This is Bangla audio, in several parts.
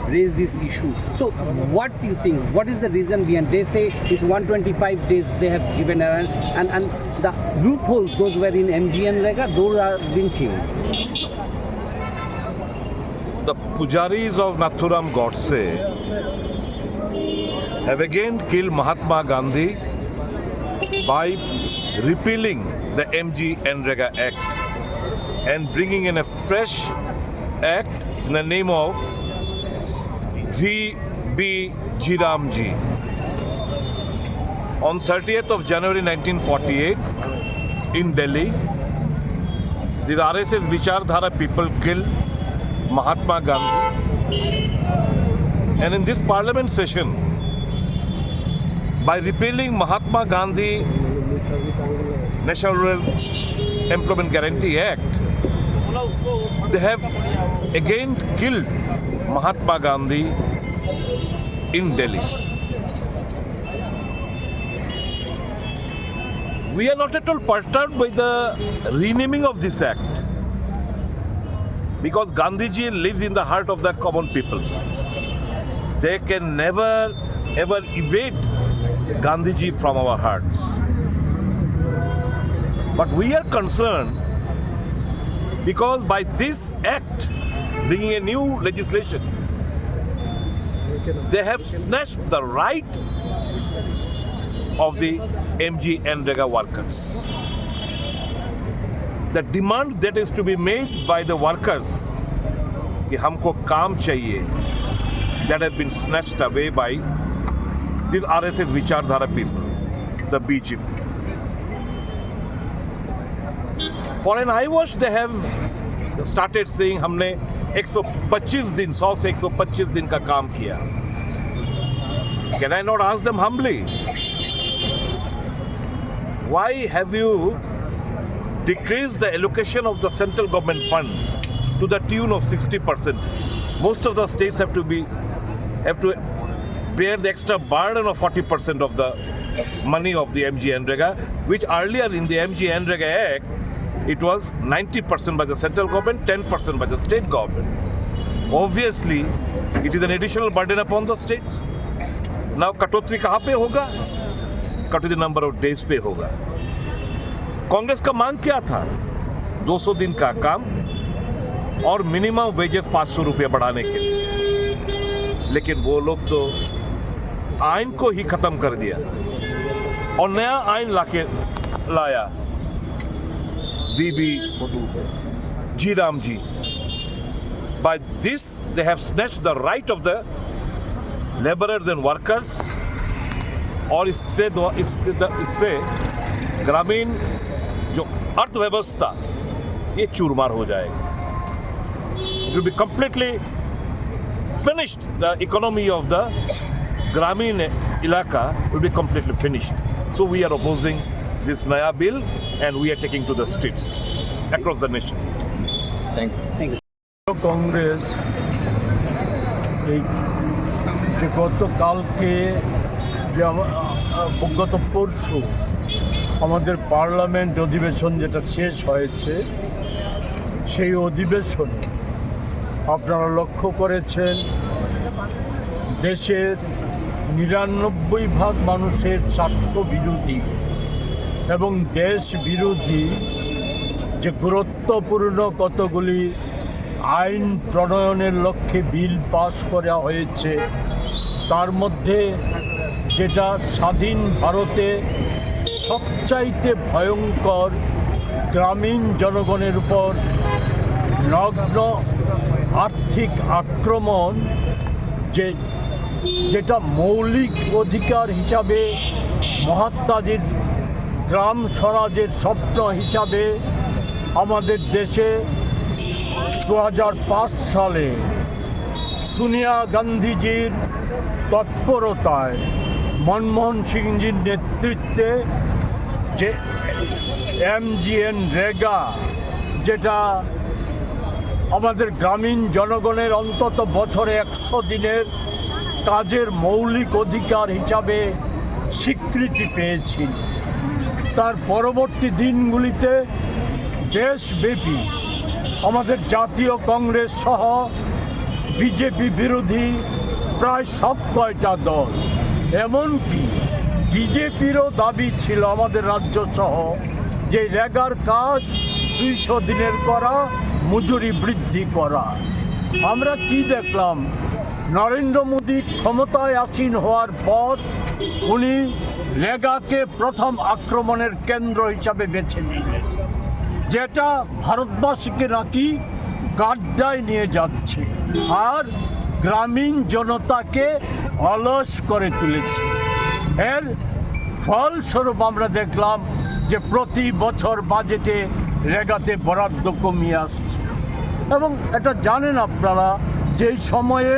raise this issue. So what do you think? What is the reason behind? They say it's 125 days they have given and the loopholes, those were in MG and Rega, those are being changed. The pujaris of Nathuram Godse have again killed Mahatma Gandhi by repealing the MG Nrega Act and bringing in a fresh act in the name of V.B. Jiramji. On 30th of January 1948 in Delhi, these RSS Vichardhara people killed Mahatma Gandhi. And in this parliament session, by repealing Mahatma Gandhi National Rural Employment Guarantee Act, they have again killed Mahatma Gandhi in Delhi. We are not at all perturbed by the renaming of this act, because Gandhiji lives in the heart of the common people. They can never ever evade Gandhiji from our hearts. But we are concerned because by this act, bringing a new legislation, they have snatched the right of the MG Nrega workers. The demand that is to be made by the workers, कि हमको काम चाहिए, that have been snatched away by these RSS Vichardhara people, the BJP. For an eyewash, they have started saying हमने 125 दिन, 100 से 125 दिन का काम किया. Can I not ask them humbly? Why have you decreased the allocation of the central government fund to the tune of 60%? Most of the states have to bear the extra burden of 40% of the money of the MG Nrega, which earlier in the MG Nrega Act, it was 90% by the central government, 10% by the state government. Obviously, it is an additional burden upon the states. Now, कटौती कहाँ पे होगा? कटौती number of days पे होगा. कांग्रेस का मांग क्या था? 200 दिन का काम और मिनिमम वेजेस 500 रुपये बढ़ाने के लिए. लेकिन वो लोग तो आइन को ही खत्म कर दिया और नया आइन लाया V.B. Jiramji. By this, they have snatched the right of the laborers and workers, और इससे ग्रामीण जो अर्थव्यवस्था ये चूरमार हो जाएगा. It will be completely finished. The economy of the Gramin Ilaka will be completely finished. So we are opposing this Naya bill and we are taking to the streets across the nation. Thank you. Congress এই যে গতকালকে যে গত পরশু আমাদের পার্লামেন্ট অধিবেশন যেটা শেষ হয়েছে, সেই অধিবেশনে আপনারা লক্ষ্য করেছেন দেশের 99% মানুষের স্বার্থ বিরোধী এবং দেশ বিরোধী যে গুরুত্বপূর্ণ কতগুলি আইন প্রণয়নের লক্ষ্যে বিল পাস করা হয়েছে, তার মধ্যে যেটা স্বাধীন ভারতে সবচাইতে ভয়ঙ্কর গ্রামীণ জনগণের উপর নগ্ন আর্থিক আক্রমণ, যেটা মৌলিক অধিকার হিসাবে মহাত্মাজির গ্রাম স্বরাজের স্বপ্ন হিসাবে আমাদের দেশে 2005 সালে সোনিয়া গান্ধীজির তৎপরতায় মনমোহন সিংজির নেতৃত্বে যে MGNREGA, যেটা আমাদের গ্রামীণ জনগণের অন্তত বছরে 100 দিনের কাজের মৌলিক অধিকার হিসাবে স্বীকৃতি পেয়েছিল, তার পরবর্তী দিনগুলিতে দেশব্যাপী আমাদের জাতীয় কংগ্রেস সহ বিজেপি বিরোধী প্রায় সব কয়টা দল, এমনকি বিজেপিরও দাবি ছিল আমাদের রাজ্য সহ যে রেগার কাজ 200 দিনের করা, মজুরি বৃদ্ধি করা। আমরা কি দেখলাম, নরেন্দ্র মোদী ক্ষমতায় আসীন হওয়ার পর উনি রেগাকে প্রথম আক্রমণের কেন্দ্র হিসাবে বেছে নিলেন, যেটা ভারতবাসীকে নাকি গাড্ডায় নিয়ে যাচ্ছে আর গ্রামীণ জনতাকে অলস করে তুলেছে। এর ফলস্বরূপ আমরা দেখলাম যে প্রতি বছর বাজেটে রেগাতে বরাদ্দ কমিয়ে আসছে। এবং এটা জানেন আপনারা যে এই সময়ে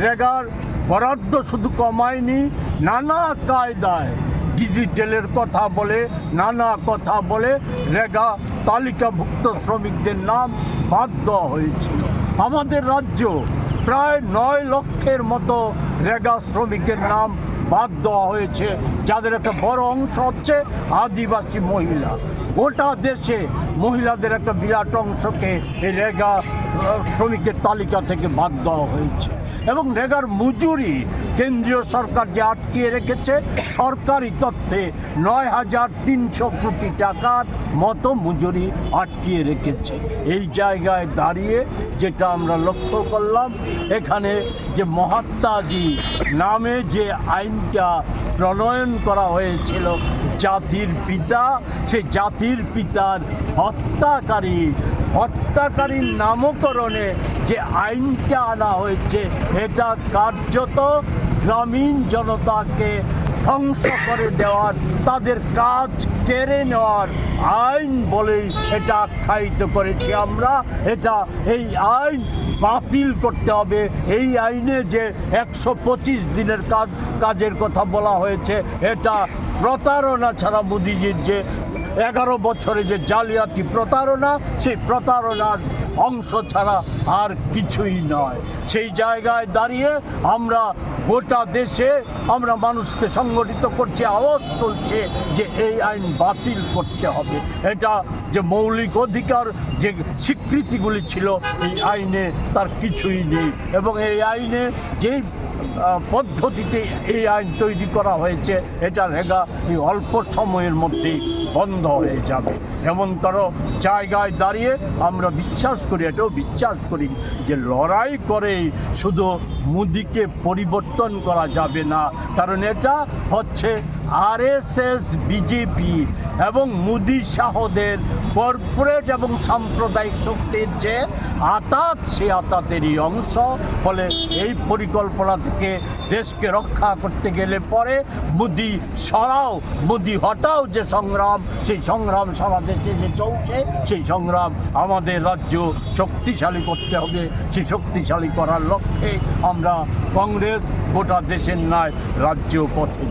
রেগার বরাদ্দ শুধু কমায়নি, নানা কায়দায় ডিজিটালের কথা বলে, নানা কথা বলে রেগা তালিকাভুক্ত শ্রমিকদের নাম বাদ দেওয়া হয়েছিল। আমাদের রাজ্য প্রায় 9 লক্ষের মতো রেগা শ্রমিকের নাম বাদ দেওয়া হয়েছে, যাদের একটা বড় অংশ হচ্ছে আদিবাসী মহিলা। গোটা দেশে মহিলাদের একটা বিরাট অংশকে এই রেগা শ্রমিকের তালিকা থেকে বাদ দেওয়া হয়েছে। এবং রেগার মজুরি কেন্দ্রীয় সরকার যে আটকিয়ে রেখেছে, সরকারি তথ্যে 9,300 কোটি টাকার মতো মজুরি আটকিয়ে রেখেছে। এই জায়গায় দাঁড়িয়ে যেটা আমরা লক্ষ্য করলাম, এখানে যে মহাত্মাজি নামে যে আইনটা প্রণয়ন করা হয়েছিল, জাতির পিতা, সে জাতির পিতার হত্যাকারীর নামকরণে যে আইনটা আনা হয়েছে, এটা কার্যত গ্রামীণ জনতাকে ধ্বংস করে দেওয়ার, তাদের কাজ কেড়ে নেওয়ার আইন বলেই এটা আখ্যায়িত করেছি আমরা। এই আইন বাতিল করতে হবে। এই আইনে যে 125 দিনের কাজের কথা বলা হয়েছে, এটা প্রতারণা ছাড়া, মোদিজির যে 11 বছরে যে জালিয়াতি প্রতারণা, সেই প্রতারণার অংশ ছাড়া আর কিছুই নয়। সেই জায়গায় দাঁড়িয়ে আমরা গোটা দেশে আমরা মানুষকে সংগঠিত করছি, আওয়াজ তুলছে যে এই আইন বাতিল করতে হবে। এটা যে মৌলিক অধিকার, যে স্বীকৃতিগুলি ছিল এই আইনে, তার কিছুই নেই। এবং এই আইনে যেই পদ্ধতিতে এই আইন তৈরি করা হয়েছে, এটা রেগা এই অল্প সময়ের মধ্যেই বন্ধ হয়ে যাবে। এমনতর জায়গায় দাঁড়িয়ে আমরা বিশ্বাস করি, এটাও বিশ্বাস করি যে লড়াই করেই শুধু মোদিকে পরিবর্তন করা যাবে না, কারণ এটা হচ্ছে আরএসএস, বিজেপি এবং মোদি শাহদের কর্পোরেট এবং সাম্প্রদায়িক শক্তির যে আঁতাত, সেই আঁতাতেরই অংশ। ফলে এই পরিকল্পনা থেকে দেশকে রক্ষা করতে গেলে পরে মোদি সরাও, মোদি হটাও যে সংগ্রাম, সেই সংগ্রাম সারা দেশে যে চলছে, সেই সংগ্রাম আমাদের রাজ্য শক্তিশালী করতে হবে। সেই শক্তিশালী করার লক্ষ্যে আমরা কংগ্রেস গোটা দেশের ন্যায় রাজ্য পথে